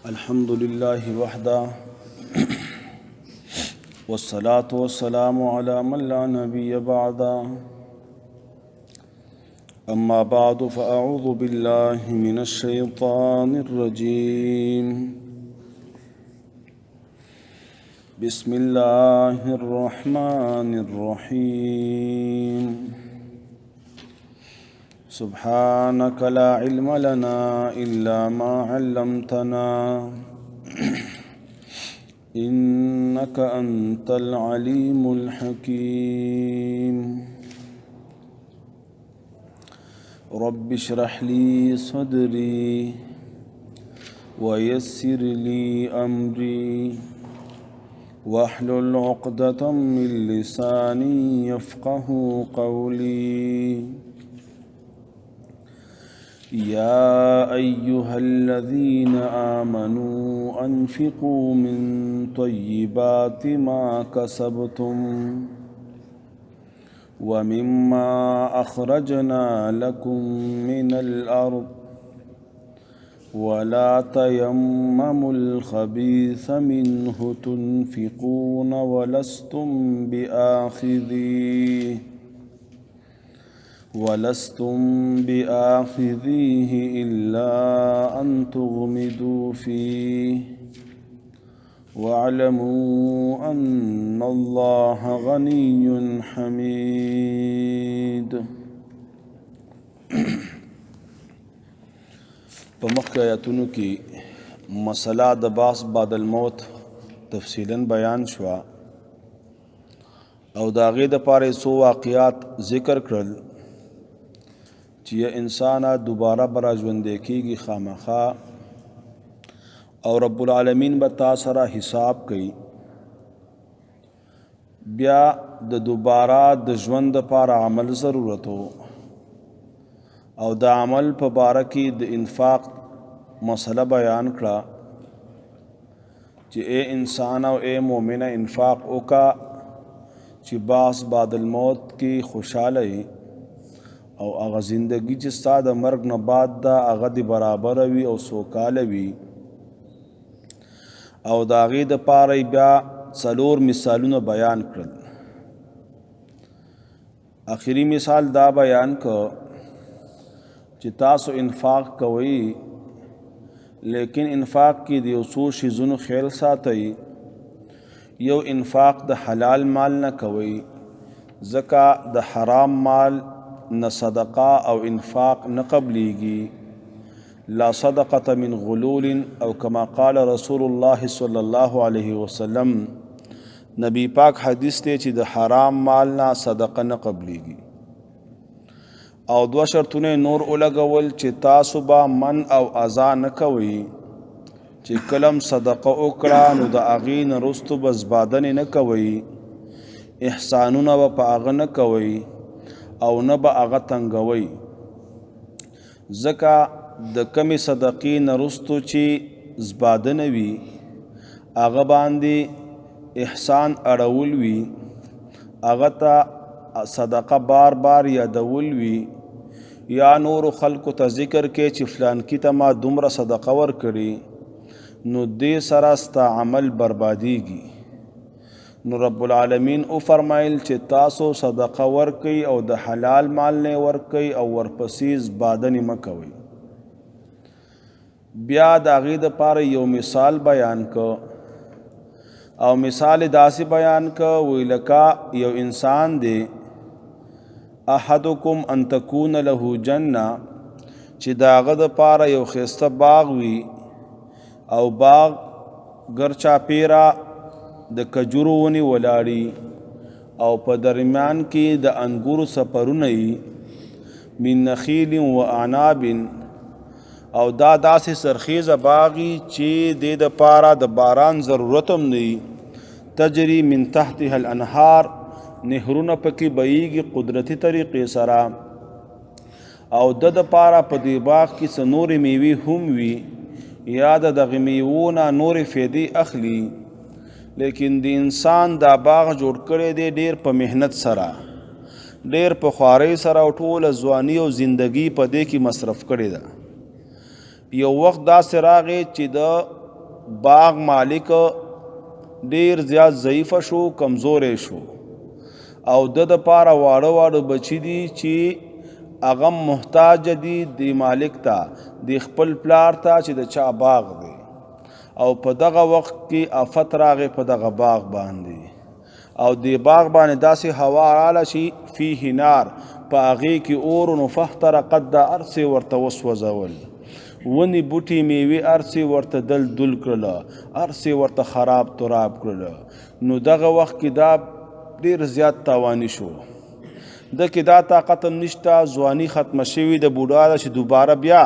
الحمد لله وحده والصلاة والسلام على من لا نبي بعده أما بعد فأعوذ بالله من الشيطان الرجيم بسم الله الرحمن الرحيم سبحانك لا علم لنا إلا ما علمتنا إنك أنت العليم الحكيم رب اشرح لي صدري ويسر لي أمري واحلل عقدة من لساني يفقه قولي يا أيها الذين آمنوا أنفقوا من طيبات ما كسبتم ومما أخرجنا لكم من الأرض ولا تيمموا الخبيث منه تنفقون ولستم بآخذيه إلا أن تغمضوا فيه واعلموا أن الله غني حميد. په مخکې آیاتونو کې مسله د بعث بعد الموت تفصیلا بیان شوه او د هغې دپاره یې څو واقعات ذکر کړل چې یا انسان دوباره به راژوندی کېږي خامخا او رب العالمین به تا سره حساب کوي. بیا د دوباره د ژوند دپاره عمل ضرورت و او د عمل په باره کې د انفاق مسله بیان کړه چې اے انسان او اے مومنه انفاق وکړه چې بعث بعد الموت کې خوشحاله او هغه زندگی چې ستا د مرګ نه بعد ده هغه د برابره وي او سوکاله وي او د هغې دپاره بیا څلور مثالونه بیان کړل. آخري مثال دا بیان کړ چې تاسو انفاق کوئ لیکن انفاق کې د یو څو شیزونو خیال ساتئ. یو انفاق د حلال مال نه کوئ ځکه د حرام مال نه صدقه او انفاق نه قبلیږي. لا صدقة من غلول او کما قال رسول الله صلی الله علیه وسلم، نبی پاک حدیث دی چې د حرام مال نه صدقه نه قبلیږي. او دو شرطونه نور ولګول چې تاسو به من او اذا نه کوئ چې کلم صدقه وکړه نو د هغې نه وروستو به زبادنې نه کوئ، احسانونه به په هغه نه کوئ او نه به هغه تنګوئ ځکه د کمې صدقې نه وروستو چې زبادنه وي هغه باندې احسان اړول وي، هغه ته صدقه بار بار یادول وي یا نورو خلکو ته ذکر کې چې فلانکي ته ما دومره صدقه ورکړي نو دې سره ستا عمل بربادیږي. نو رب العالمین او فرمایل چې تاسو صدقه ورکئ او د حلال مال نه ورکئ او ورپسې زبادنې مه کوئ. بیا د هغې دپاره یو مثال بیان که او مثال داسې بیان که وی لکه یو انسان دی احدکم ان تکون له جنه چې د هغه دپاره یو ښایسته باغ وي او باغ ګرچاپیره د کجورو ونې ولاړي او په درمیان کې د انګورو سپرونه وي من نخیل و اعناب او دا داسې سرخیزه باغی چې دې دپاره د باران ضرورت هم نه وي. تجري من تحتها الانهار، نهرونه پکې بهیږي قدرتي طریقې سره او د دپاره په دې باغ کې څه نورې میوې هم وي یا د دغې میوو نه نورې فایدې اخلي، لیکن د انسان دا باغ جوړ کړی دی ډیر په محنت سره، ډیر په خوارۍ سره او ټوله ځواني او زندگی په دې کې مصرف کړې ده. یو وخت داسې راغی چې د باغ مالک ډیر زیات ضعیف شو، کمزورې شو او د پاره واړه واړه بچی دي چې هغه محتاج دي د مالک ته، د خپل پلار ته چې د چا باغ دی، او په دغه وخت کې آفت راغی په دغه باغ باندې، او د باغ باندې داسې هوا رااله چې فيه نار، په هغې کې اور، نو فاحترقت، د ارڅې ورته وسوځول، ونې بوټي میوې ارڅې ورته دل دل کړله، ارڅې ورته خراب تراب کړله. نو دغه وخت کې دا ډیر زیات تاواني شو، د کې دا طاقت هم نشته، ځواني ختمه شوي، د بوډا ده چې دوباره بیا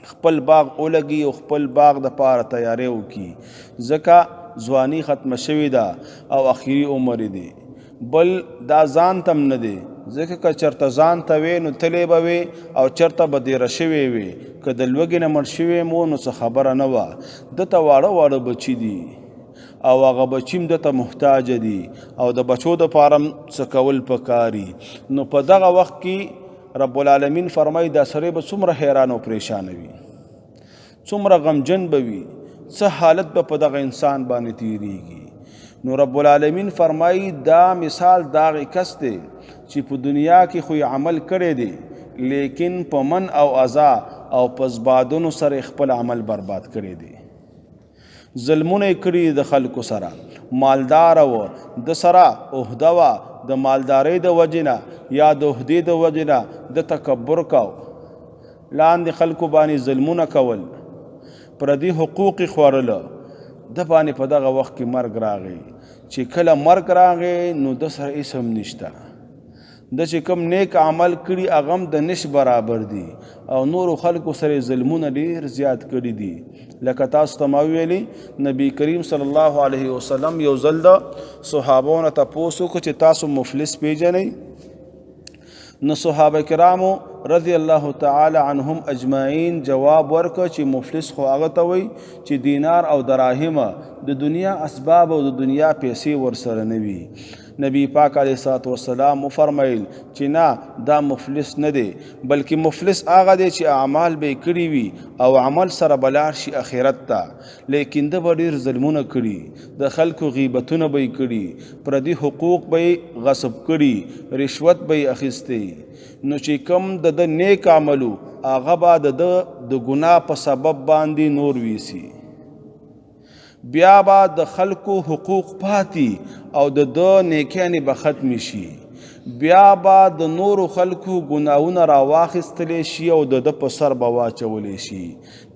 خپل باغ ولګي او خپل باغ د پاره تیاری وکړي، ځکه ځواني ختمه شوې ده او اخري عمر دی. بل دا ځان تم نه دی، ځکه که چرته ځان ته وې نو تلې به وې او چرته به دیره شوې وې، که د لوږې نه مړ شوې مو نو څه خبره نه وه. دته واړه واړه بچي دي او هغه بچي هم دته محتاج دي او د بچو دپاره هم څه کول پکاري. نو په دغه وخت کې رب العالمین فرمایي دا سړی به څومره حیران او پریشانه وي، څومره غمجن به وي، څه حالت به په دغه انسان باندې تیریږي. نو رب العالمین فرمایي دا مثال دا هغې کس دی چې په دنیا کې خو عمل کړی دی، لیکن په من او اذا او په زبادونو سره خپل عمل برباد کړی دی. ظلمونه یې کړي د خلکو سره، مالدار و د سره عهده وه، د مالدارۍ د وجې نه یا د عهدې د وجې نه د تکبر کو، لاندې خلکو باندې ظلمونه کول، پردي حقوق یې خوړله. د باندې په دغه وخت کې مرګ راغی، چې کله مرګ راغی نو د سره هېڅ هم نشته، د چې کوم نیک عمل کړي هغه هم د نش برابر دي، او نورو خلکو سره ظلمونه ډېر زیات کړي دي. لکه تاسو ته ما ویلي نبی کریم صلی الله علیه وسلم یو ځل د صحابو نه تپوس وکړو چې تاسو مفلس پیژنئ؟ نو صحابه کرامو رضی الله تعالی عنهم اجمعین جواب ورکړ چې مفلس خو هغه ته وایي چې دینار او دراهم د دنیا اسباب او د دنیا پیسې ورسره نه وي. نبی پاک علیه الصلاۃ والسلام وفرمایل چې نه دا مفلس نه دی، بلکې مفلس هغه دی چې اعمال به یې کړي وي او عمل سره به لاړ شي آخرت ته، لیکن ده به ډېر ظلمونه کړي، د خلکو غیبتونه به یې کړي، پردي حقوق به یې غصب کړي، رشوت به یې اخیستی. نو چې کوم د نیک عملو هغه به د ګناه په سبب باندې نور ویسي، بیا به د خلکو حقوق پاتی او د نیکیانې به ختم شي، بیا به د نورو خلکو ګناهونه راواخیستلی شي او د په سر به واچولی شي.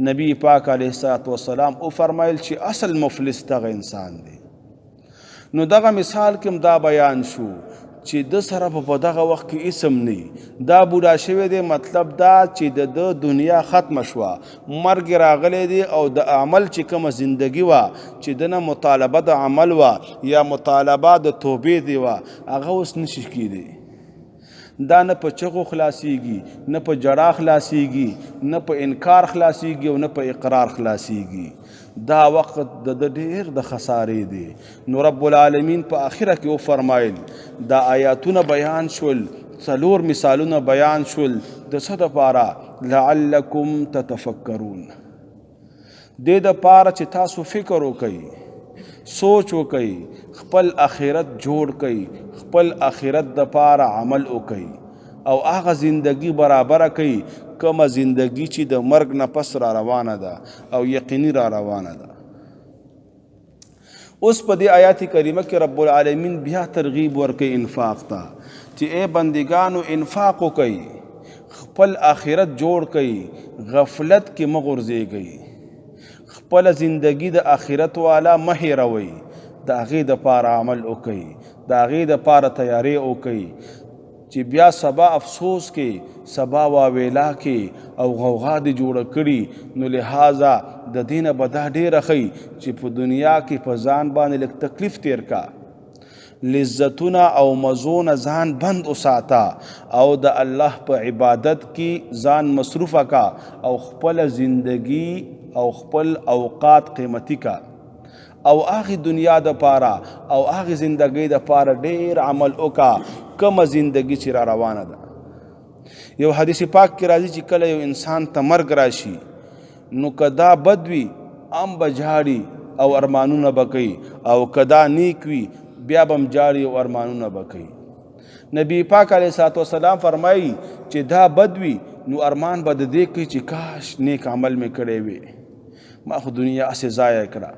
نبی پاک علیه الصلاۃ والسلام وفرمایل چې اصل مفلس دغه انسان دی. نو دغه مثال کې دا بیان شو چې د سره په دغه وخت کې اسم نه دا بوډا شوی دی، مطلب دا چې د دنیا ختمه شوه، مرګ راغلی دی او د عمل چې کومه زندگی وه چې دنه مطالبه د عمل وه یا مطالبه د توبې دی وه، هغه اوس نشي کیدی. دا نه په چغو خلاصیږي، نه په جړا خلاصیږي، نه په انکار خلاصیږي او نه په اقرار خلاصیږي. دا وقت د ډیر د خسارې دی. نو رب العالمین په آخره کې وفرمایل دا آیاتونه بیان شول، څلور مثالونه بیان شول د څه دپاره؟ لعلکم تتفکرون، دې دپاره چې تاسو فکر وکئ، سوچ وکئ، خپل آخرت جوړ کئ، خپل آخرت دپاره عمل وکئ او هغه زندگی برابره کئ کومه زندگی چې د مرګ نه پس را روانه ده او یقیني را روانه ده. اوس په دې آیات کریمه کې رب العالمین بیا ترغیب ورکوي انفاق ته چې ای بندگانو انفاق وکئ، خپل آخرت جوړ کئ، غفلت کې مه غورځېږئ، خپل زندگی د آخرت والا مه هېروئ، د هغې دپاره عمل وکئ، د هغې دپاره تیاری وکئ چې بیا سبا افسوس کې، سبا واویلا کې او غوغا دې جوړه کړي. نو لہذا د دینه به دا ډېره ښي چې په دنیا کې په ځان باندې لږ تکلیف تیر کا، لذتونه او مزونه ځان بند وساته او د الله په عبادت کې ځان مصروفه کا او خپل زندگی او خپل اوقات قیمتي کا او هغې دنیا دپاره او هغې زندګۍ دپاره ډېر عمل وکا کومه زندگی چې را روانه ده. یو حدیث پاک کې راځي چې کله یو انسان ته مرګ راشي نو که دا بد وي ام بجاړي او ارمانونه بکي او کدا نیک وي بیا بم جاړي او ارمانونه بکي. نبی پاک علیه الصلوۃ والسلام فرمایي چې دا بد وي نو ارمان به د دې کوي چې کاش نیک عمل مې کړی وي، ما خو دنیا اسې ضایع کړه،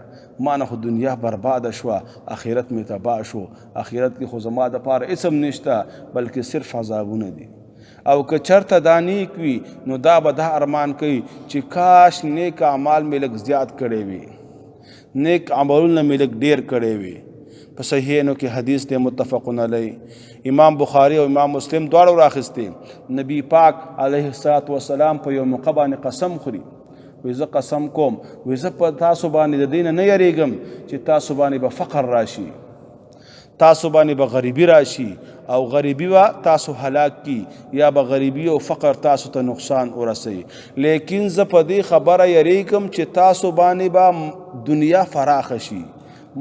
ما نه خو دنیا برباده شوه، آخرت مې تباه شو، آخرت کې خو زما دپاره هېڅ هم نشته بلکې صرف عذابونه دي. او که چرته دا نیک وي نو دا به دا ارمان کوي چې کاش نیک اعمال مې لږ زیات کړی وي، نیک عملونه مې لږ ډېر کړی وي. په صحیحینو کې حدیث دی متفقون علیه، امام بخاری او امام مسلم دواړو راخیستې. نبی پاک علیه الصلاۃ والسلام په یو موقع باندې قسم خوري، وی زه قسم کوم وی زه په تاسو باندې د دینه نه یریږم چې تاسو باندې به فقر راشي، تاسو باندې به غریبی راشي او غریبی به تاسو هلاک کی، یا به غریبی او فقر تاسو ته نقصان ورسوي. لیکن زه په دې خبره یریږم چې تاسو باندې به دنیا فراخ شي،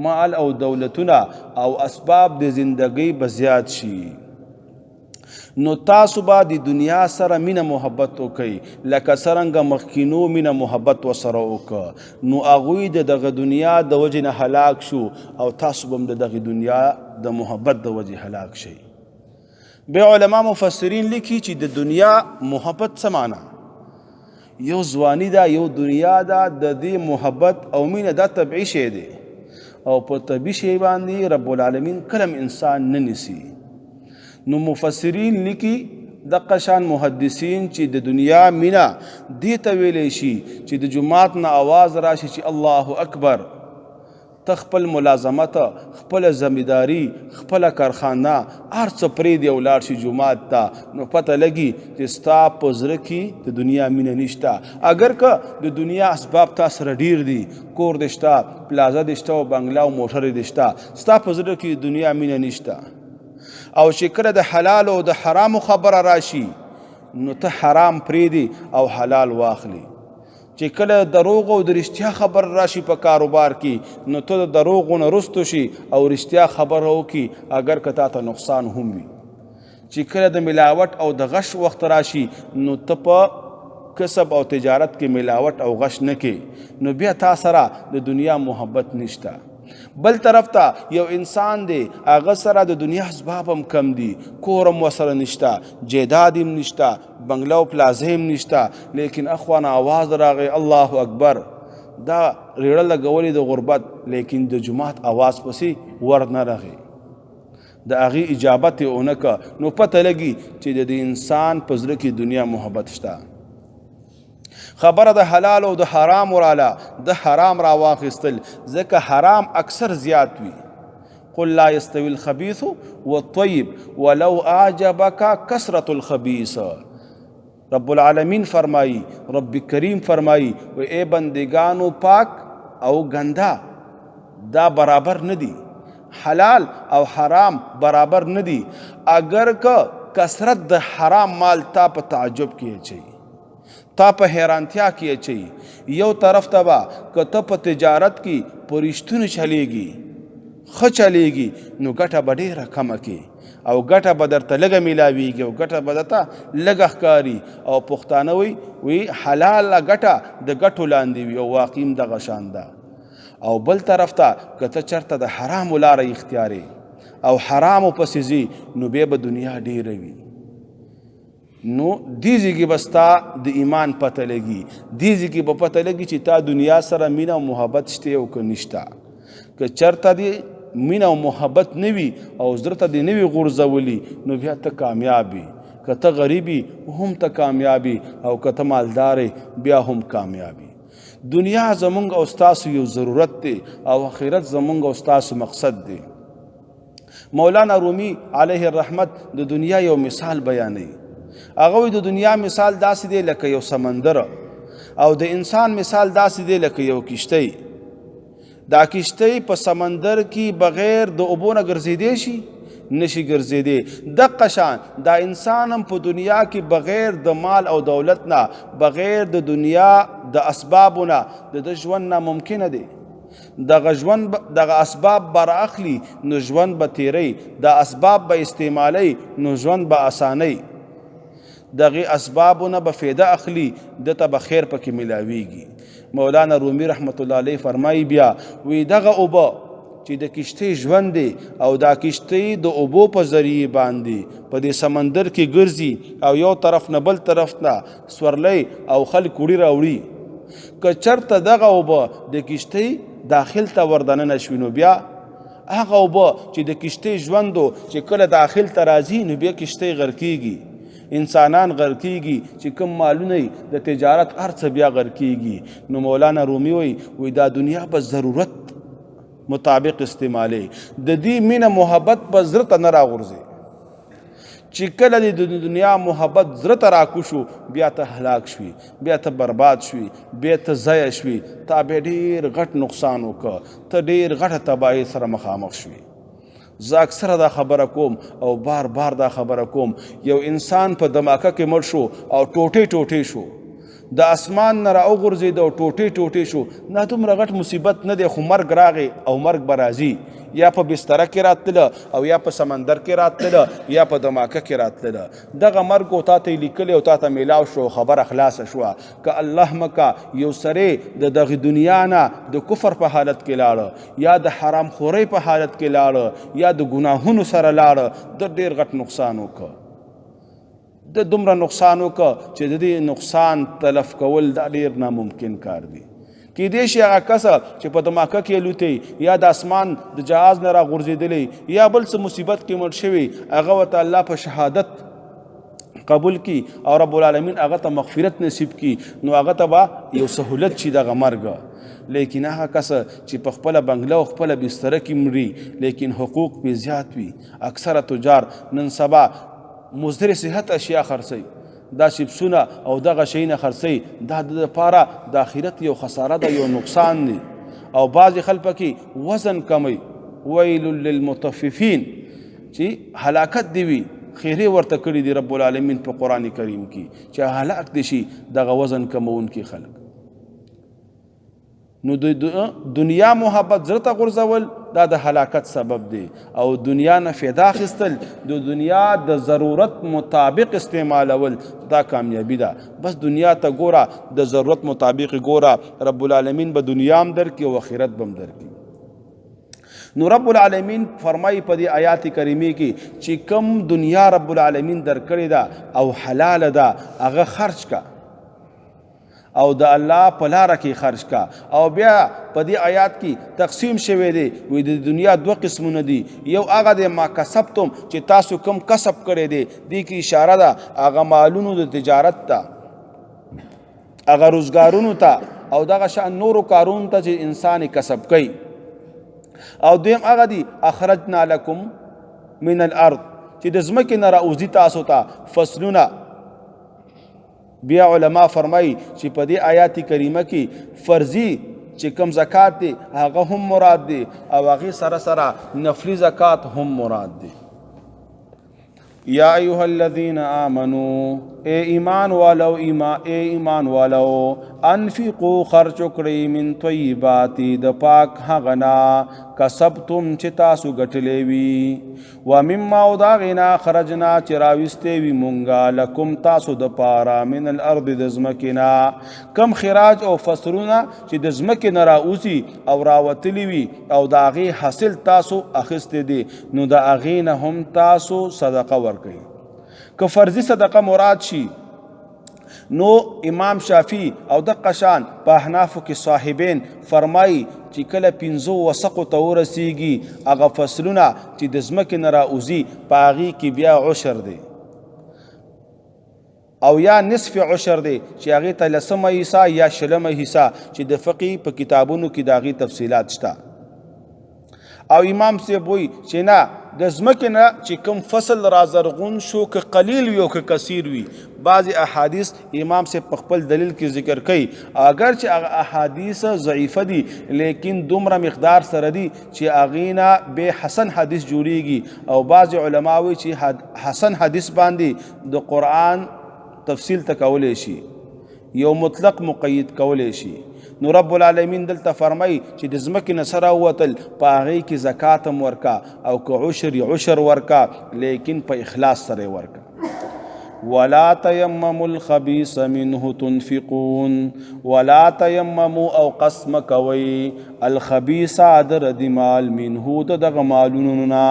مال او دولتونه او اسباب د زندگی به زیات شي، نو تاسو به د دنیا سره مینه محبت وکئ لکه څرنګه مخکینو مینه محبت ورسره وکړه، نو هغوی د دغه دنیا د وجې نه هلاک شو او تاسو به هم د دغه دنیا د محبت د وجې هلاک شئ. بیا علما مفسرین لیکي چې د دنیا محبت څه معنا، یو ځواني ده، یو دنیا ده، د دې محبت او مینه دا طبعي شی دی او په طبعي شی باندې رب العالمین کلم انسان نه نیسي. نو مفسرین لیکي دغه شان محدثین چې د دنیا مینه دې ته ویلی شي چې د جماعت نه آواز راشي چې الله اکبر، ته خپل ملازمت، خپل زمینداری، خپل کارخانه هر څه پرېږدي او لاړ شي جماعت ته، نو پته لګي چې ستا په زړه کې د دنیا مینه نشته. اگر که د دنیا اسباب تا سره ډیر دي، کور دې شته، پلازه دې شته او بنګله او موټر دې شته، ستا په زړه کې د دنیا مینه نشته. او چې کله د حلال او د حرامو خبره راشي نو ته حرام پرېږدي او حلال واخلي. چې کله دروغ او د رښتیا خبر راشي په کاروبار کې نو ته د دروغو نه رستو شي او رښتیا خبره وکړي اگر که تا ته نقصان هم وي. چې کله د ملاوت او د غش وخت راشي نو ته په کسب او تجارت کې ملاوت او غش نه کې، نو بیا تا سره د دنیا محبت نشته. بل طرف ته یو انسان دی هغه سره د دنیا اسباب هم کم دي، کور هم ورسره نشته، جیداد هم نشته، بنګله او پلازه هم نشته، لیکن اخوانه آواز راغی الله اکبر، دا ریړه لګولې د غربت، لیکن د جماعت آواز پسې ور نه راغی، د هغې اجابت یې ونه که، نو پته لګي چې د انسان په زړه کې دنیا محبت شته. خبره د حلال او د حرام وراله، د حرام را واخیستل، ځکه حرام اکثر زیات وي. قل لا یستوی الخبیث والطیب ولو اعجبک کثرة الخبیث. رب العالمین فرمائی، رب کریم فرمائی و اے بندگانو پاک او گندا دا برابر ندی، حلال او حرام برابر ندی. اگر که کثرت د حرام مال تا په تعجب کې اچي، تا په حیرانتیا کې اچي، یو طرف ته به که ته په تجارت کې په رښتونو چلیږي، ښه چلیږي، نو ګټه به ډېره کمه کې او ګټه به درته لږه میلاویږي او ګټه به درته لږه ښکاري. او پښتانه وی حلاله ګټه د ګټو لاندې وي او واقعي هم دغه شان ده. او بل طرف ته که ته چېرته د حرامو لاره اختیارې او حرامو پسې ځي نو بیا به دنیا ډېره وي. نو دیزی کی بستا د ایمان پته لګي، دیزی کی به پته لګي چې تا دنیا سره مینه او محبت شته او که نشته. که چرته دی مینه او محبت نوي او زړه ته دې نوي غورځولي نو بیا ته کامیابي. که ته غریبي هم ته کامیابي او که ته مالدارې بیا هم کامیابي. دنیا زمونږ او ستاسو یو ضرورت دی او آخرت زمونږ او ستاسو مقصد دی. مولانا رومی علیه الرحمت د دنیا یو مثال بیانوي. هغه د دنیا مثال داسې دی لکه یو سمندر او د انسان مثال داسې دی لکه یو کشتی. دا کشتی په سمندر کې بغیر د اوبو نه ګرځېدی شي؟ نشي ګرځېدی. دقه شان دا انسان هم په دنیا کې بغیر د مال او دولت نه، بغیر د دنیا د اسبابو نه د ژوند ناممکنه دی. دغه اسباب بر اخلي نو ژوند به تیری، دا اسباب به استعمالی نو ژوند به اسانی. دغه اسبابونه به فایده اخلي دته به خیر پکې ملاویږي مولانا رومي رحمت الله علیه فرمایي بیا وی دغه اوبه چې د کشتۍ ژوند دی او دا کشتۍ د اوبو په ذریعه باندې په دې سمندر کې ګرځي او یو طرف نه بل طرف نه سورلی او خلک وړي راوړي که چېرته دغه اوبه د کشتۍ داخل ته وردننه شوي نو بیا هغه اوبه چې د کشتۍ ژوند چې کله داخل ته راځي نو بیا کشتۍ غرق کېږي انسانان غرق کېږي چې کوم مالونه د تجارت هر څه بیا غرق کېږي نو مولانا رومي وایي دا دنیا به ضرورت مطابق استعمالی د دې مینه محبت په زړه ته نه راغورځي چې کله د دنیا محبت زړه ته راکوشو بیا ته هلاک شوي بیا ته برباد شوي بیا ته ضایع شوي تا بیا ډېر غټ نقصان وکړه ته ډېر غټه تباهۍ سره مخامخ شوي زه اکثره دا خبره کوم او بار بار دا خبره کوم یو انسان په دماکه کې مړ شو او ټوټې ټوټې شو د اسمان نه راوغورځېد او ټوټې ټوټې شو نه دومره غټ مصیبت نه دی خو مرګ راغی او مرګ به راځي یا په بستره کې راتله او یا په سمندر کې راتله یا په دماکه کې راتله دغه مرګ او تا ته لیکلی او تا ته میلاو شو خبره خلاصه شوه که الله مکه یو سړی د دغې دنیا نه د کفر په حالت کې لاړه یا د حرام خورۍ په حالت کې لاړه یا د ګناهونو سره لاړه د ډېر غټ نقصان وکړه د دومره نقصان وکړه چې د دې نقصان تلف کول دا ډېر ناممکن کار دی کیدای شي هغه کس چې په دماکه کې الوتی یا د اسمان د جهاز نه راغورځېدلی یا بل څه مصیبت کې مړ شوی هغه ورته الله په شهادت قبول کی او رب العالمین هغه ته مغفرت نصیب کی نو هغه ته به یو سهولت شي دغه مرګ لیکن هغه کس چې په خپله بنګله او خپله بستره کې مري لیکن حقوق پې زیات وي اکثره تجار نن سبا مضر صحت اشیاء خرڅوي دا چپسونه او دغه شیونه خرڅوي دا د لپاره د آخرت یو خساره ده یو نقصان دی او بعضې خلک پکې وزن کمی ویل للمطففین چې هلاکت دی وي خیرې ورته کړي دي رب العالمین په قرآن کریم کې چې هلاک دي شي دغه وزن کمونکي خلک نو د دنیا محبت زړه ته غورځول دا د هلاکت سبب دی او دنیا نه فایده اخیستل د دنیا د ضرورت مطابق استعمالول دا کامیابی ده بس دنیا ته ګوره د ضرورت مطابق ګوره رب العالمین به دنیا هم درکړي او آخرت به هم درکړي نو رب العالمین فرمایي په دې آیات کریمې کې چې کم دنیا رب العالمین درکړې ده او حلاله ده هغه خرج کا او د الله په لاره کې خرج کا او بیا په دې آیات کې تقسیم شوی دی وی د دنیا دوه قسمونه دي یو هغه د ما کسبتم چې تاسو کم کسب کړی دی دې کې اشاره ده هغه مالونو د تجارت ته هغه روزګارونو ته او دغه شان نورو کارونو ته چې انسان کسب کوي او دویم هغه دی اخرجنا لکم من الارض چې د ځمکې نه راوځي تاسو ته فصلونه بیا علما فرمایي چې په دې آیات کریمه کې فرضي چې کم زکات دی هغه هم مراد دی او هغې سره سره نفلي زکات هم مراد دی یا ایها الذین آمنوا اے ایمان والو انفقوا خرچ کړئ من طیبات د پاک هغه نه کسبتم چې تاسو ګټلې وي و مما او د هغې نه خرجنا چې راویستې وي مونږه لکم تاسو دپاره من الارض د ځمکې نه کم خراج او فصلونه چې د ځمکې نه راوځي او راوتلي وي او د هغې حاصل تاسو اخیستی دی نو د هغې نه هم تاسو صدقه ورکوئ که فرضي صدقه مراد شي نو امام شافعي او دقه شان په احنافو کې صاحبین فرمایي چې کله 5 وسقو ته ورسیږي هغه فصلونه چې د ځمکې نه راوځي په هغې کې بیا عشر دی او یا نصف عشر دی چې هغې ته 10مه حصه یا 20مه حصه چې د فقې په کتابونو کې د هغې تفصیلات شته او امام صاحب وایي چې نه د ځمکې نه چې کوم فصل رازرغون شو که قلیل وي او که کثیر وي بعضې احادیث امام صاحب په خپل دلیل کې ذکر کوي اگر چې هغه احادیث ضعیفه دي لیکن دومره مقدار سره دي چې هغې نه بې حسن حدیث جوړیږي او بعضې علما وایي چې حسن حدیث باندې د قرآن تفصیل ته کولی شي یو مطلق مقید کولی شي نو رب العالمین دلته فرمای چې د ځمکې نه سره ووتل په هغې کې زکات هم ورکا او که عشر ورکا لیکن په اخلاص سره ورکا ولا تیمموا الخبیث منه تنفقون ولا تیمموا او قسم کوي الخبیث د ردی مال منه دغه مالونو نه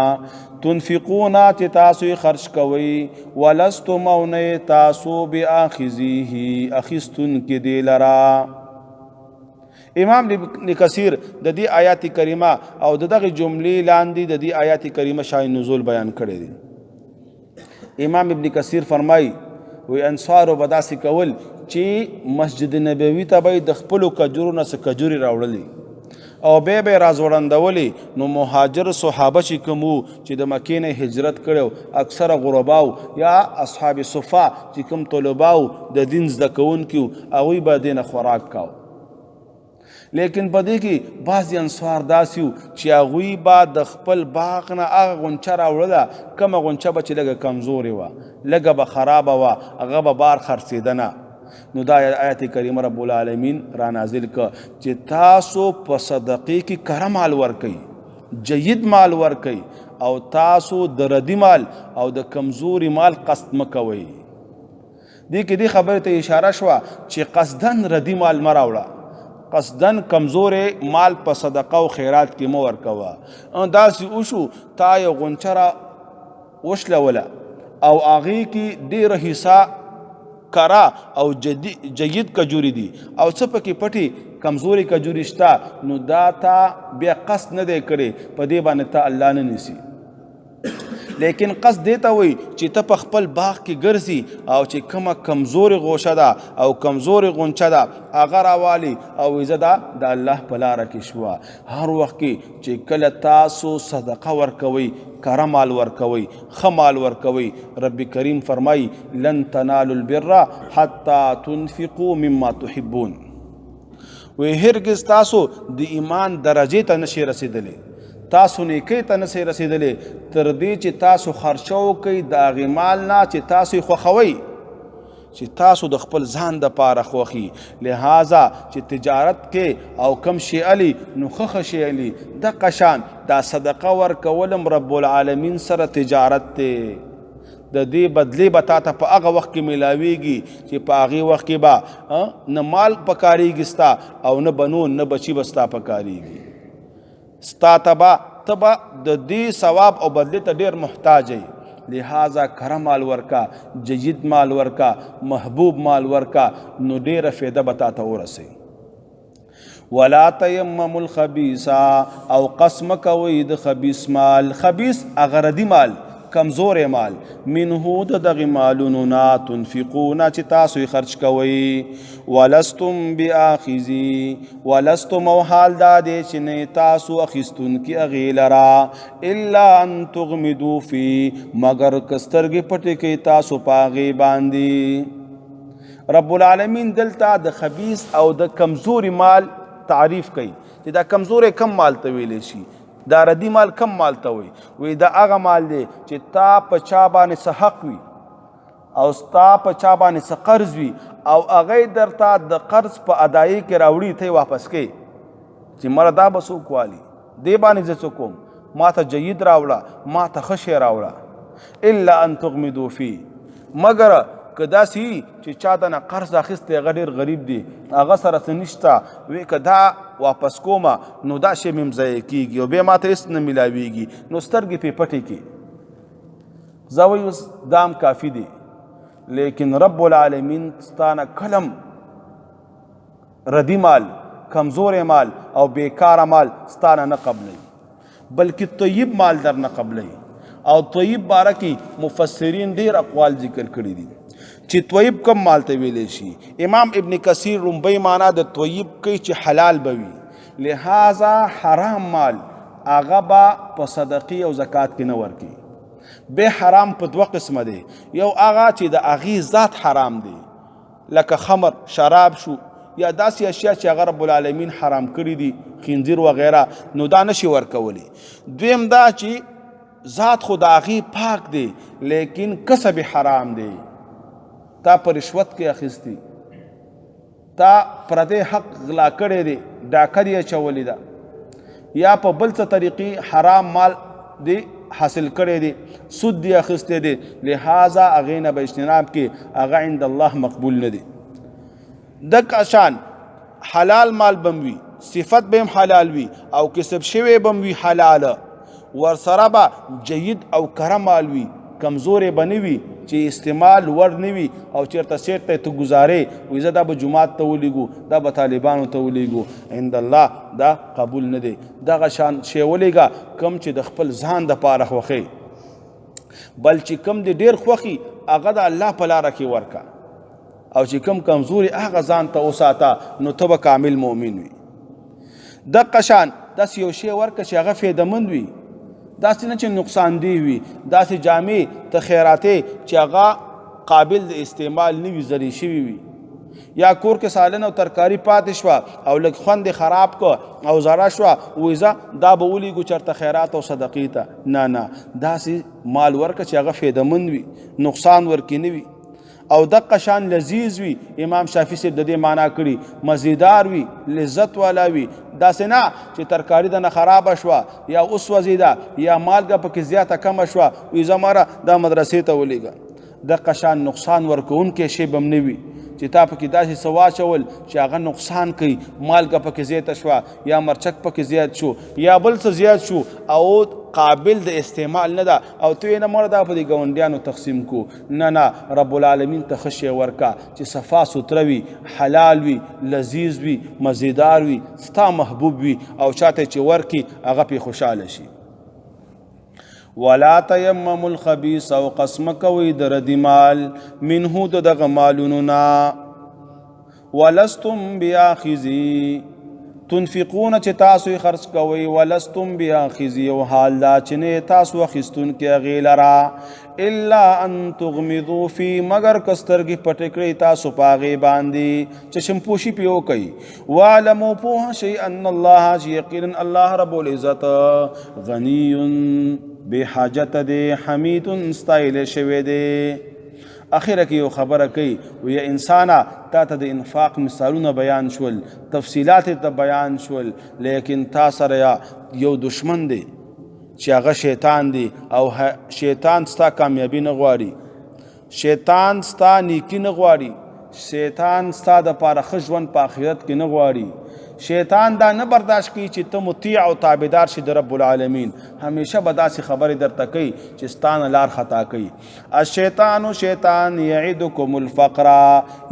تنفقون چې تاسو خرج کوي ولستم او نه تاسو باخذیه اخستون کې دی لرا. امام ابن کثیر د دې آیات کریمه او دغه جملې لاندې د دې آیات کریمه شای نزول بیان کړی دی. امام ابن کثیر فرمای وی انصار و بداسي کول چې مسجد نبوي ته به د خپل کجورو نه څه کجوري راوړلې او به راځوړندولې نو مهاجر صحابه چې کوم چې د مکې نه هجرت کړو اکثره غرباو یا اصحاب صفا چې کوم طلباو د دین زده کوونکو هغوی به دینه خوراک کاو. لیکن په دې کې بعضې انصار داسې وو چې هغوی به د خپل باغ نه هغه غونچه راوړله کومه غونچه به چې لږه کمزورې وه لږه به خرابه وه هغه به بار خرڅېده. نو دا آیت کریمه رب العالمین را نازل که چې تاسو په صدقې کې کره مال ورکئ جید مال ورکئ او تاسو د ردی مال او د کمزوري مال قصد مه کوئ. دې کې دې خبرې ته اشاره شوه چې قصدن ردی مال مه راوړه قصدن کمزور مال په صدقه او خیرات کې مو ورکوه. داسې وشو تا یو غونچه را وشلوله او هغې کې ډېره حصه کرا او جید کجوري دي او څه پکې پټي کمزوري کجوري شته نو دا تا بیا قصد نه دی کړی په دې باندې ته الله نه نیسي. لیکن قصد دیتا وي چې ته په خپل باغ کې ګرځي او چې کومه کمزوري غوشه ده او کمزوري غونچه ده هغه راوالي او زه د الله په لاره کې شوه. هر وخت کې چې کله تاسو صدقه ورکوئ کره مال ورکوئ ښه مال ورکوئ رب کریم فرمایي لن تنالوا البر حتی تنفقوا مما تحبون. وی هرگز تاسو د ایمان درجې ته نشئ رسېدلی تاسو نیکۍ ته نشئ رسېدلی تر دې چې تاسو خرچه وکئ د هغې مال نه چې تاسو یې خوښوئ چې تاسو د خپل ځان دپاره خوښي. لہذا چې تجارت کې او کم شی علي نو ښه شی علي دقه شان دا صدقه ورکولم رب العالمین سره تجارت دی د دې بدلی به تا ته په هغه وخت کې میلاویږي چې په هغې وخت کې به نه مال پکارېږي ستا او نه بنو نه بچي به ستا پکارېږي ستا ته به د دې ثواب او بدلی ته ډېر محتاج یې. لہذا کره مال ورکا جید مال ورکا محبوب مال ورکا نو ډېره فایده به تا ته ورسوي. ولا تیمموا الخبیث او قسم کوئ د خبیث مال خبیث هغه ردي مال کمزور مال منه د دغه مالونو نه تنفقون چې تاسو یې خرج کوئ ولستم باخذی ولستم او حال دا دی چې نه تاسو اخیستونکي هغې لره الا ان تغمدوا فی مگر که سترګې پټې کوي تاسو په هغې باندې. رب العالمین دلته د خبیث او د کمزوري مال تعریف کوي چې دا کمزوری کم مال ته ویلی شي دا ردی مال کم مال ته وي دا هغه مال دی چې تا په چا باندې څه حق وي او ستا په چا باندې څه قرض وي او هغه درته د قرض په ادایي کې راوړي ته واپس کوي چې مړه دا به څوک والي دې باندې زه څه کوم ما ته جید راوړه ما ته ښه شی راوړه الا ان تغمدوا فی مگر که داسې چې چا ته نه قرض اخیستی هغه ډېر غریب دی هغه سره څه نشته وی که دا واپس کومه نو دا شی مې ضایع کېږي او بیا ما ته هېڅ نه میلاویږي نو سترګې پې پټې کړي زه وایي اوس دام کافي دی لیکن رب العالمین ستانه کلم ردی مال کمزور مال او بیکاره مال ستانه نه قبلی بلکې طیب مال در نه قبلی او طیب باره کې مفسرین ډېر اقوال ذکر کړي دي چې طیب کم مال ته ویلی شي. امام ابن کثیر لومبۍ معنا د طیب کوي چې حلال به وي لہذا حرام مال هغه به په صدقې او زکات کې نه ورکوي. به حرام په دوه قسمه دی یو هغه چې د هغې ذات حرام دی لکه خمر شراب شو یا داسې اشیا چې هغه رب العالمین حرام کړي دي خنزیر وغیره نو دا نشي ورکولی. دویم دا چې ذات خو د هغې پاک دی لیکن کسب حرام دی تا په رشوت کې اخیستی تا پردی حق غلا کړی دی ډاکه دې اچولې ده یا په بل څه طریقې حرام مال دی حاصل کړی دی، سود دی اخیستی دی، لہذا هغې نه به اجتناب کې، هغه عند الله مقبول نه دی. دک اشان حلال مال بم وي، صفت به هم حلال وي او کسب شوی بم وي حلال، ورسره به جید او کره مال وي، کمزورې به نه وي چې استعمال ور نه وي او چېرته سیټ ته ګزارې وایي زه دا به جومات ته ولیږو، دا به طالبانو ته ولیږو، عند الله دا قبول نه دی. دغه شان شی ولیږه کم چې د خپل ځان دپاره خوښې، بل چې کم د ډېر خوښي هغه د الله په لاره کې ورکه، او چې کم کمزوري هغه ځان ته وساته، نو ته به کامل مؤمن وي. دغه شان داسې یو شی ورکه چې هغه فایدهمند وي، داسې نه چې نقصان دی وي، داسې جامې ته خیراتې چې هغه قابل د استعمال نه وي، زری شوي وي، یا کور کې سالن او ترکاري پاتې شوه او لږ خوند خراب کو او زړه شوه، وایي زه دا به ولیږو چېرته خیرات او صدقې ته، نه، داسې مال ورکه چې هغه فایدهمند وي، نقصان ورکې نه وي. او دقه شان لذیذ وي، امام شافعي صاحب د دې معنا کړي مزیدار وي، لذت والا وي، داسې نه چې ترکاري دنه خرابه شوه یا اوس وزیده یا مالګه پکې زیاته کمه شوه، وایي زه مره دا مدرسې ته ولیږه. دقه شان نقصان ورکوونکی شی به هم نه وي چې تا پکې داسې څه واچول چې هغه نقصان کوي، مالګه پکې زیاته شوه یا مرچک پکې زیات شو یا بل څه زیات شو او قابل د استعمال نه ده، او تو یې نه مړه دا په دې ګاونډیانو تقسیم کو، نه، رب العالمین ته ښه شی ورکه چې صفا سوتره وي، حلال وي، لذیذ وي، مزیدار وي، ستا محبوب وي، او چاته چې ورکي هغه پې خوشحاله شي. ولا تیمموا الخبیث، او قسم کوئ د ردي مال، منه د دغه مالونو نه، ولستم بیاخذی، تنفقون چې تاسو یې خرڅ کوئ، ولستم بیاخذی، او حال دا چې نه تاسو اخیستونکي هغې لره، الا ان تغمضوا فی، مگر که سترګې پټې کړئ تاسو په هغې باندې، چشمپوشي پې وکئ. واعلموا پوهه شئ ان الله، چې یقینا الله رب العزت غنی بے حاجت دی، حمید ستایل شوی دی. اخیره کې یو خبره کوي، وی انسانا تا ته د انفاق مثالونه بیان شول، تفصیلات ته بیان شول، لیکن تا سره یو دشمن دی چې هغه شیطان دی، او شیطان ستا کامیابی نه غواړي، شیطان ستا نیکی نه غواړي، شیطان ستا دپاره ښه ژوند په آخرت کې نه غواړي. شیطان دا نه برداشت کوي چې ته مطیع او تابعدار شي د رب العالمین، همیشه به داسې خبرې درته کوي چې ستا نه لار خطا کوي. الشیطان، شیطان یعدکم الفقر،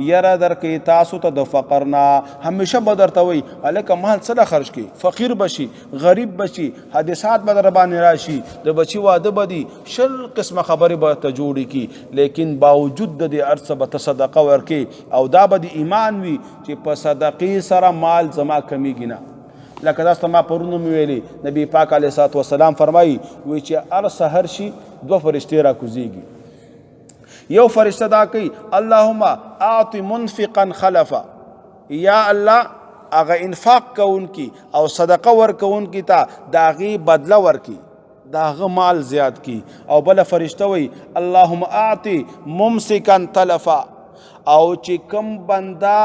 یره درکوي تاسو ته د فقر نه، همیشه به درته وایي هلکه مال څه له خرج کړي، فقیر بشي، غریب بشي، حادثات به در باندې راشي، د بچي واده به دي، شل قسمه خبرې به ته جوړې کړي، لیکن باوجود د دې هر څه به ته صدقه ورکړي، او دا به د ایمان وي چې په صدقې سره مال زما کمیږي نه. لکه داسته ما پرونه مې ویلي، نبی پاک علیه الصلاة والسلام فرمایي، وایي چې هر سحر شي دوه فرشتې راکوزیږي، یو فرشته دا کوي اللهم اعط منفقا خلفا، یا الله هغه انفاق کوونکي او صدقه ورکوونکي ته د هغې بدله ورکي، د هغه مال زیات کی. او بله فرشته وایي اللهم اعط ممسکا تلفا، او چې کم بنده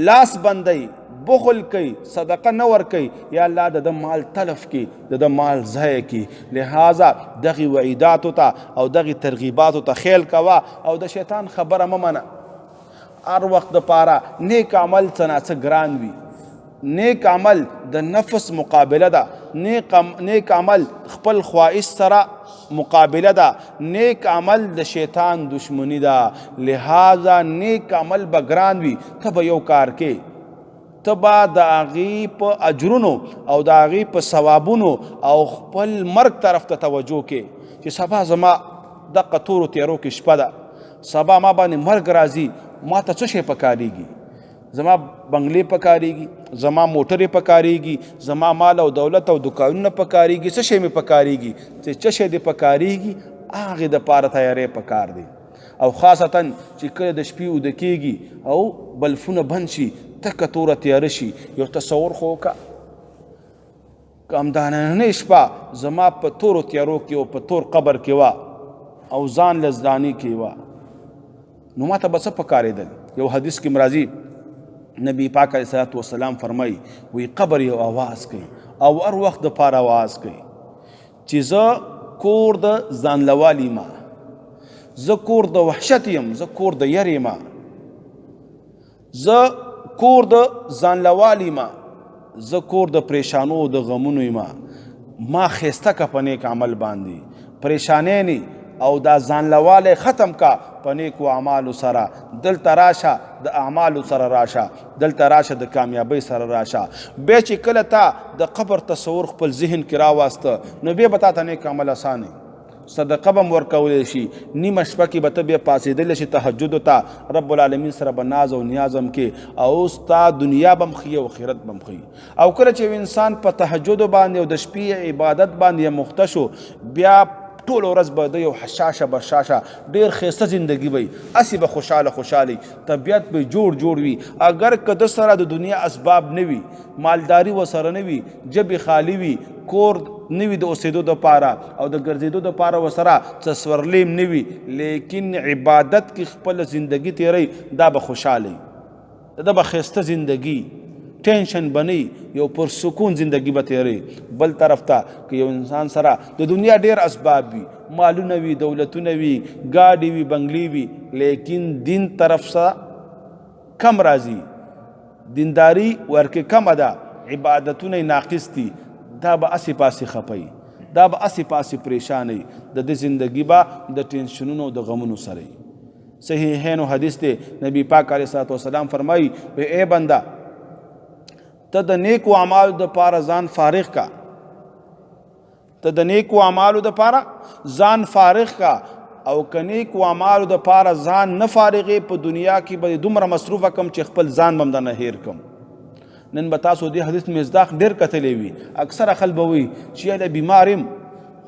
لاس بندی بخل کوي، صدقه نه ورکوي، یا الله د مال تلف کی، د مال ضایع کی. لہذا دغه وعیداتو ته او دغه ترغیباتو ته خیال کوه، او د شیطان خبره مه منه. هر وخت دپاره نیک عمل څه نه څه ګران وي، نیک عمل د نفس مقابله ده، نیک عمل خپل خواهش سره مقابله ده، نیک عمل د شیطان دشمنی ده. لہذا نیک عمل به ګران وي، ته به یو کار کې، ته به د هغې په اجرونو او د هغې په ثوابونو او خپل مرګ طرف ته توجه کې، چې سبا زما دغه تورو تیارو کې شپه ده، سبا ما باندې مرګ راځي، ما ته څه شی پکارېږي، زما بنگلې پکارېږي، زما موټرې پکارېږي، زما مال او دولت او دکانونه پکارېږي، څه شی مې پکارېږي، چې څه شی دې پکارېږي هغې دپاره تیاری پکار دی. او خاصتا چې کله د شپې اوده کېږي او بلفونه بند شي، تکه توره تیاره شي، یو تصور خو وکړه که همدا نننۍ شپه زما په تورو تیارو کې او په تور قبر کې وه او ځان لزداني کې وه، نو ما ته به څه پکارېدل. یو حدیث کې راځي، نبی پاک علیه الصلاة والسلام فرمایي، وی قبر یو آواز کوي او هر وخت دپاره آواز کوي، چې زه کور د ځانلوالي ما، زه کور د وحشت یم، زه کور د یری ما، زه کور د ځانلوالي ما، زه کور د پریشانو د غمونو ما. ما خیسته که په نیک عمل باندې پریشانې نی او دا ځانلوالی ختم کا په نیکو اعمالو سره. دلته راشه د اعمالو سره راشه، دلته راشه د کامیابۍ سره راشه. بیا چې کله تا د قبر تصور خپل ذهن کې راواسته نو بیا به تا ته نیک عمل اسانه، صدقه به م ورکولی شي، نیمه شپه کې به ته بیا پاڅېدلی شي تهجدو ته، رب العالمین سره به ناز او نیاز هم کې او ستا دنیا به م ښي او آخرت به م ښي. او کله چې انسان په تهجدو باندې او د شپې عبادت باندې مخته شو بیا ټول ورځ به د یو حشاشه بشاشه ډېر ښایسته زندګي وي، هسې به خوشحاله خوشحالي، طبیعت به جوړ وي. اگر که د سره د دنیا اسباب نه وي، مالداري ورسره نه وي، جبې خالي وي، کور نه وي د اوسېدو دپاره او د ګرځېدو دپاره ورسره څه سورلیم نه وي، لیکن عبادت کې خپله زندګي تیری دا به خوشحالی، دا به ښایسته زندګي، ټینشن بنی، یو پرسکون زندگی به تیری. بل طرف ته که یو انسان سره د دنیا ډیر اسباب وي، مالونه وي، دولتونه وي، ګاډي وي، بنگلي وي، لیکن دین طرف سره کم راځي، دینداری ورکې کمه ده، عبادتونه ناقص دي، دا به اسې پاسې خپي، دا به اسې پاسې پریشانی، د دې زندگی به د ټینشنونو او د غمونو سره. صحیحین حدیث دی، نبی پاک علیه الصلاة والسلام فرمایي اے بنده ته د نیکو اعمالو د پاره ځان فارغ کا، ته د نیکو اعمالو د پاره ځان فارغ کا، او که نیکو اعمالو د پاره ځان نه فارغې په دنیا کې به دومره مصروفه کم چې خپل ځان به م درنه هیر کم. نن به تاسو دې حدیث مصداق ډېر کتلی وي، اکثره خلک به وایي چې یاره بیمار یم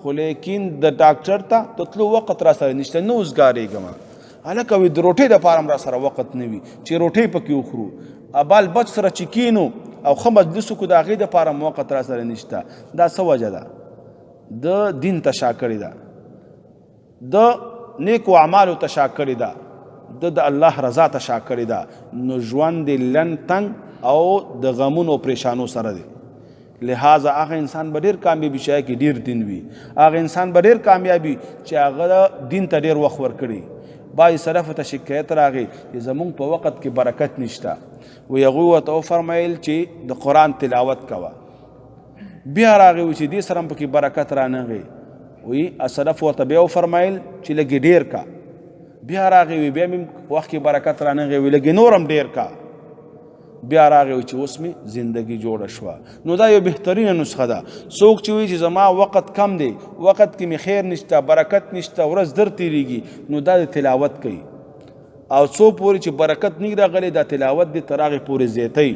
خو لیکن د ډاکټر ته د تلو وخت را سره نشته، نه اوسګارېږم. هلکه وایي د روټۍ دپاره هم را سره وخت نه وي چې روټۍ پکې وخورو، ابال بچ سره چې کینو او ښه مجلس وکړو د هغې دپاره هم وخت را سره نشته. دا څه وجه ده؟ د دین ته شا کړې ده، د نیکو اعمالو ته شا کړې ده، د الله رضا ته شا کړې ده. نو ژوند یې لنډ تنګ او د غمونو او پریشانو سره دی. لہذا هغه انسان به ډېر کامیابي شی کې ډېر دین وي، هغه انسان به ډېر کامیابي چې هغه دین ته ډېر وخت ورکړي. بعضې سلفو ته شکایت راغی چې زمونږ په وخت کې برکت نشته، وی هغوی ورته وفرمیل چې د قرآن تلاوت کوه. بیا راغی وی چې دې سره هم پکې برکت رانغی، وی سلف ورته بیا وفرمیل چې لږې ډېر کا. بیا راغی وی بیا مې وخت کې برکت رانغی، وی لږې نور هم ډېر کا. بیا راغی وی چې اوس مې زندگی جوړه شوه. نو دا یو بهترینه نسخه ده. څوک چې وی چې زما وخت کم دی، وخت کې مې خیر نشته، برکت نشته، ورځ در تیریږي، نو دا د تلاوت کوي. او څو پورې چې برکت نه راغلی دا تلاوت دی تر هغې پورې زیاتی.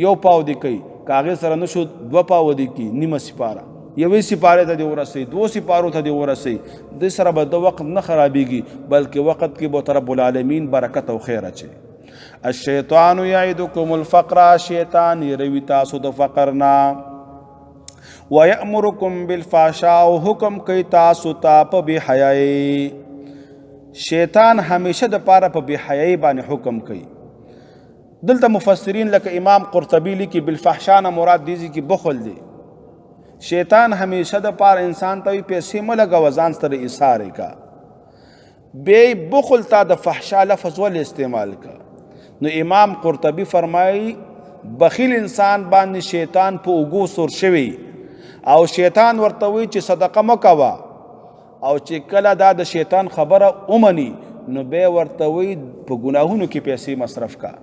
یو پاو دی کوي، که هغې سره نه شو 2 پاو دی کوي، نیمه سپاره، یوې سپارې ته دې ورسوي، 2 سپارو ته دې ورسوي. دې سره به د وخت نه خرابېږي بلکې وخت کې به رب العالمین برکت او خیر اچوي. الشیطان یعدکم الفقر، شیطان یروي تاسو د فقر نه، ویأمرکم بالفحشاء، او حکم کوي تاسو ته په بې حیایۍ. شیطان همیشه د پاره په بې حیایۍ باندې حکم کوي. دلته مفسرین لکه امام قرطبی لیکي بالفحشاء نه مراد دې کې بخل دی. شیطان همیشه د پاره انسان ته پیسې مه لګوه، ځان سره ایثار یې کا. بې بخل تا د فحشا لفظ ولې استعمال کا؟ نو امام قرطبی فرمایي بخیل انسان باندې شیطان په اوږو سور شوی او شیطان ورته وایي چې صدقه مه کوه، او چې کله دا د شیطان خبره ومني نو بیا ورته وایي په ګناهونو کې پیسې مصرف کا،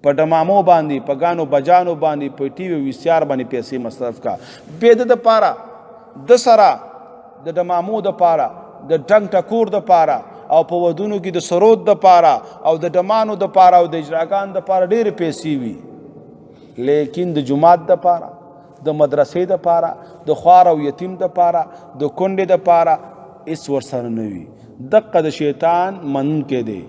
په ډمامو باندې، په ګانو بجانو باندې، په ټي وي وي سي آر باندې پیسې مصرف کا. بیا د دپاره د سره د ډمامو دپاره، د ډنګ ټکور دپاره او په ودونو کې د سرود دپاره او د ډمانو دپاره او د اجراګانو دپاره ډېرې پیسې وي، لیکن د جومات دپاره، د مدرسې دپاره، د خوار او یتیم دپاره، د کونډې دپاره هېڅ ورسره نه وي. دقه د شیطان منونکی دی.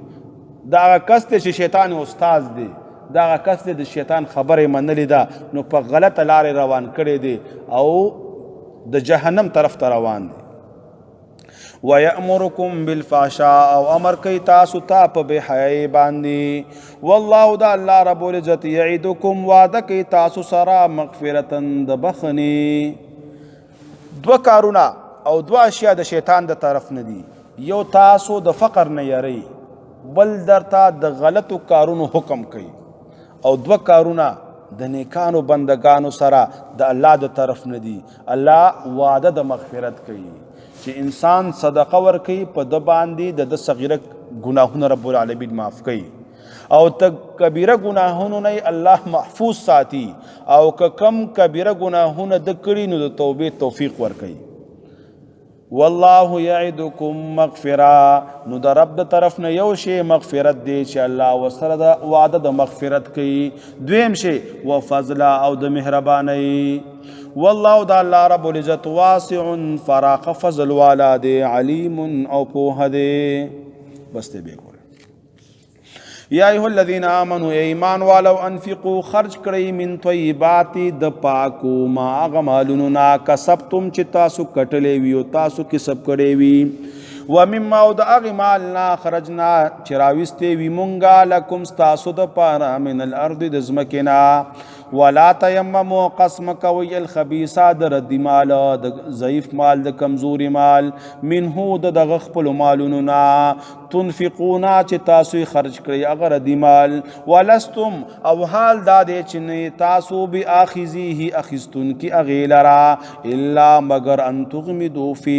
د هغه کس دی چې شیطان استاذ دی، د هغه کس دی د شیطان خبرې منلې ده نو په غلطه لارې روان کړی دی او د جهنم طرف ته روان دی. وَيَأْمُرُكُمْ بِالْفَحْشَاءِ، او امر کوي تاسو ته په بې حیایۍ باندې. والله دا الله رب العزت یعدکم، وعده کوي تاسو سره مغفرتن د بخنې، دوه کارونه او دوه اشیاء د شیطان د طرف نه دي. یو تاسو د فقر نه یری، بل درته د غلطو کارونو حکم کوي، او دوه کارونه د نیکانو بندگانو سره د الله د طرف نه دي. الله وعده د مغفرت کوي چې انسان صدقه ورکوي په د باندې د صغیره ګناهونه رب العالمین معاف کوي، او ته کبیره ګناهونو نه الله محفوظ ساتي، او که کم کبیره ګناهونه د کړي نو د توبې توفیق ورکوي. والله یعدکم مغفرة، نو د رب د طرف نه یو شی مغفرت دی چې الله ورسره د وعده د مغفرت کوي. دویم شی وفضل او د مهربانۍ. والله د الله رب العزت واسع فراق فضل والا دی، علیم او پوه دی. بس ته به یا ایها الذین آمنوا ایمان والو انفقوا خرج کړئ من طیبات د پاکو ما هغه مالونو نا کسبتم چې تاسو کټلې وي او تاسو کسب کړی وي، ومما او د هغې مال نه خرجنا چې راویستې وي مونږه لکم ستاسو دپاره من الارض د ځمکې نه، ولا تیمموا قسم کوئ الخبیثه د ردي مال، د ضعیف مال، د کمزوري مال، منهو د دغه خپلو مالونو نه تنفقونا چې تاسو خرج کړئ هغه ردي مال، ولستم او حال دا دی چې نه تاسو بآخذیه اخیستونکي هغې لره الا مگر ان تغمدو فی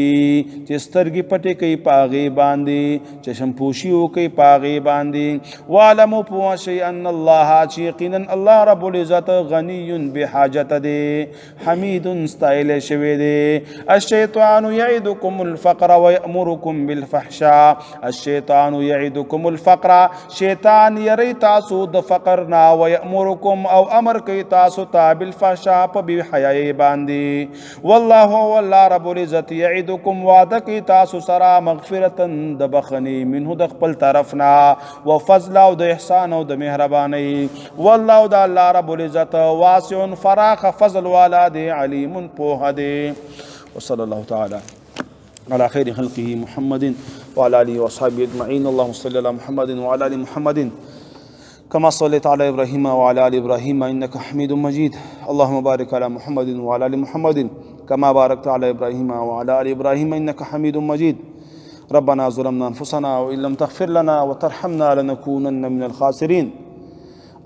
چې سترګې پټې کوي په هغې باندې، چشمپوشي وکوي په هغې باندې. واعلموا پوه شئ ان الله چې یقینا الله رب العزت غنی بحاجت دی، حمید ستایل شوی دی. الشیطان یعدکم الفقر ویأمرکم بالفحشاء، الشیطان یعدکم الفقر، شیطان یری تاسو د فقر نا، ویأمرکم او امر کوي تاسو ته بالفحشاء په بی حیايي باندې. والله والله رب العزت یعدکم وعده کوي تاسو سره مغفرتا د بخنی منه د خپل طرف نا، وفضل او د احسان او د مهرباني. والله د الله رب العزت واسع فراخ فضل والا دی، علیم پوه دی. وصلی الله تعالی على خير خلقه محمد وعلى آله وصحبه أجمعين. اللهم صل على محمد وعلى آل محمد كما صليت على إبراهيم وعلى آل إبراهيم إنك حميد مجيد. اللهم بارك على محمد وعلى آل محمد كما باركت على إبراهيم وعلى آل إبراهيم إنك حميد مجيد. ربنا ظلمنا أنفسنا وإن لم تغفر لنا وترحمنا لنكونن من الخاسرين.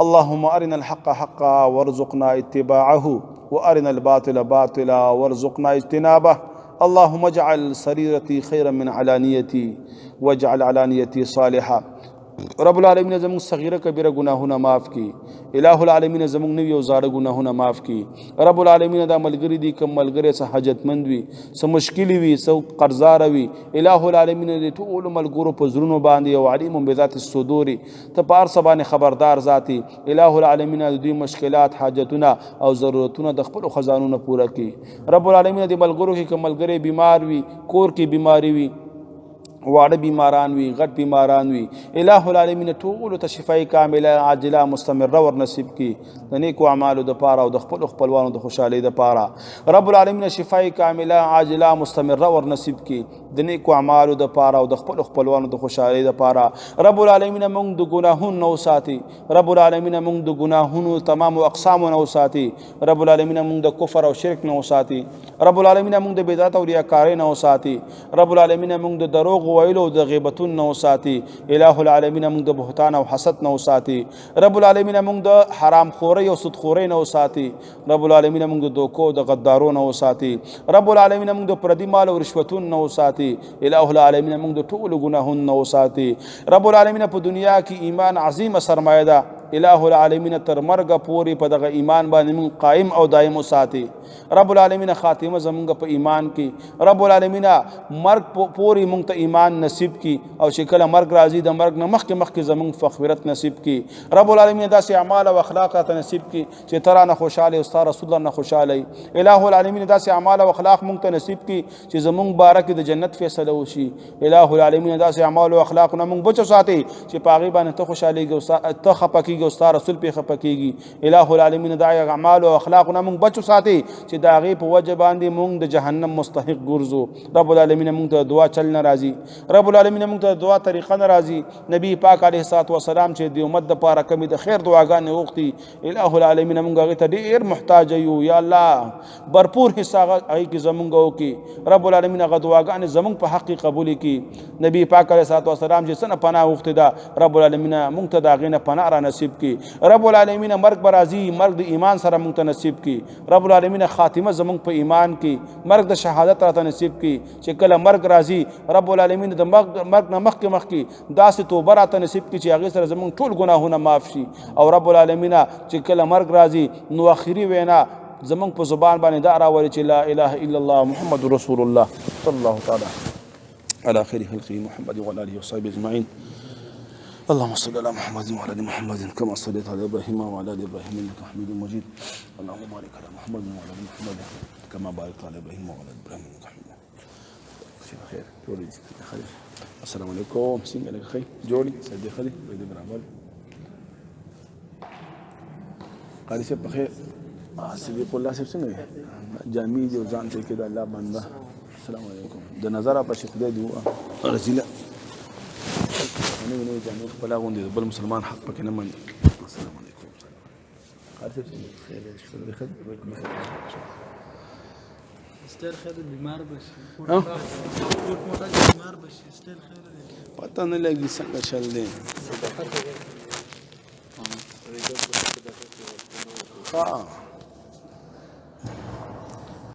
اللهم أرنا الحق حقا وارزقنا اتباعه، وأرنا الباطل باطلا وارزقنا اجتنابه. اللهم اجعل سريرتي خيرا من علانيتي واجعل علانيتي صالحة. رب العالمین زمون صغیره کبیره گناهونه معاف کی، الہ العالمین زمون نوی او زاړه گناهونه معاف کی. رب العالمین دا ملګری دی کوم ملګری څه حاجتمند وي، څه مشکلی وي، څه قرضدار وي، الہ العالمین دې ټول ملګرو په زړونو باندې او علیم بذات الصدور ته په هر څه باندې خبردار ذاتی. الہ العالمین د دوی مشکلات، حاجتونه او ضرورتونه د خپل خزانونو پوره کی. رب العالمین دې ملګرو کې کوم ملګری بیمار وي، کور کې بیماری وي، واړه بیماران وي، غټ بیماران وي، الہ العالمین ټولو ته شفای کامله عاجله مستمره ور نصیب کی د نیکو اعمالو د پاره او د خپل خپلوانو د خوشحالۍ د پاره. رب العالمین شفای کامله عاجله مستمره ور نصیب کی د نیکو اعمالو د پاره او د خپل خپلوانو د خوشحالۍ د پاره. رب العالمین موږ د ګناهونو نو ساتي، رب العالمین موږ د ګناهونو تمام اقسام نو ساتي، رب العالمین موږ د کفر او شرک نو ساتي، رب العالمین موږ د بدعت او ریاکارۍ نو ساتي، رب العالمین موږ د دروغ ویلو د غیبتون نو ساتي، الہ العالمین موږ د بهتان او حسد نو ساتي، رب العالمین موږ د حرام خوري او سود خوري نو ساتي، رب العالمین موږ د دوکو د غدارو نو ساتي، رب العالمین موږ د پردي مال او رشوتون نو ساتي، الہ العالمین موږ د ټول ګناهونو نو ساتي. رب العالمین په دنیا کې ایمان عظیمه سرمایه ده، الہ العالمین تر مرګ پورې په دغه ایمان باندې موږ قائم او دائم وساتي. رب العالمین خاتمه زمونږ په ایمان کې، رب العالمین مرګ پورې موږ ته ایمان نصیب کی، او چې کله مرګ راځي د مرګ نه مخکې زمونږ مغفرت نصیب کی. رب العالمین داسې اعمال او اخلاق ته نصیب کی چې ترا نه خوشاله او ستا رسول الله نه خوشاله. الہ العالمین داسې اعمال او اخلاق موږ ته نصیب کی چې زمونږ باره کې د جنت فیصله وشي. الہ العالمین داسې اعمال او اخلاق نه موږ بچو ساتي چې په هغې باندې ته خوشالېږي او ته خفه کېږي خپکیږي او ستاره رسول په خپکیږي الٰه العالمین د اعمال او اخلاقنا موږ بچو ساتي چې د هغې په وجه باندې موږ د جهنم مستحق ګرځو رب العالمین موږ ته دعا چل نه راځي رب العالمین موږ ته دعا طریقه نه راځي نبی پاک علیه الصلاة والسلام چې د امت دپاره کمې د خیر دعاګانې وغوښتي الٰه العالمین موږ هغې ته ډېر محتاج یو یا الله برپور حصه هغې کې زموږ وکړي رب العالمین هغه دعاګانې زموږ په حق کې قبول کړي نبی پاک علیه الصلاة والسلام چې څه نه پناه وغوښتې ده رب العالمین موږ ته د هغې نه پناه را نصیب کړي رب العالمین مرګ به راځي مرګ د ایمان سره موږ ته نصیب کړي رب العالمین خاتمه زموږ په ایمان کې مرګ د شهادت راته نصیب کړي چې کله مرګ راځي رب العالمین د مرګ نه مخکې داسې توبه راته نصیب کړي چې هغې سره زموږ ټول ګناهونه معاف شي او رب العالمین چې کله مرګ راځي نو اخري وینا زموږ په زبان باندې دا راولي چې لا اله الا الله محمد رسول الله صلی الله تعالی على خير خلقه محمد وعلى اله وصحبه اجمعين اللهم صل على محمد وعلى ال محمد كما صليت على ابراهيم وعلى ال ابراهيم انك حميد مجيد اللهم بارك على محمد وعلى ال محمد كما باركت على ابراهيم وعلى ال ابراهيم انك حميد مجيد خير جوري خير السلام عليكم سين لك خير جوري سيدي خالد بيد برامل قال سي بخير صدیق الله صاحب څنګه جامع دي ځان ته کې د الله بنده السلام علیکم د نظر په شکل دی رسیله نه جامع بلا غوندي بل مسلمان حق پکې نه مني السلام علیکم قال سي خير شکر خیر استر خیر بیمار بشي ها موټا بیمار بشي استر خیر پته نه لګي څنګه چل دی ها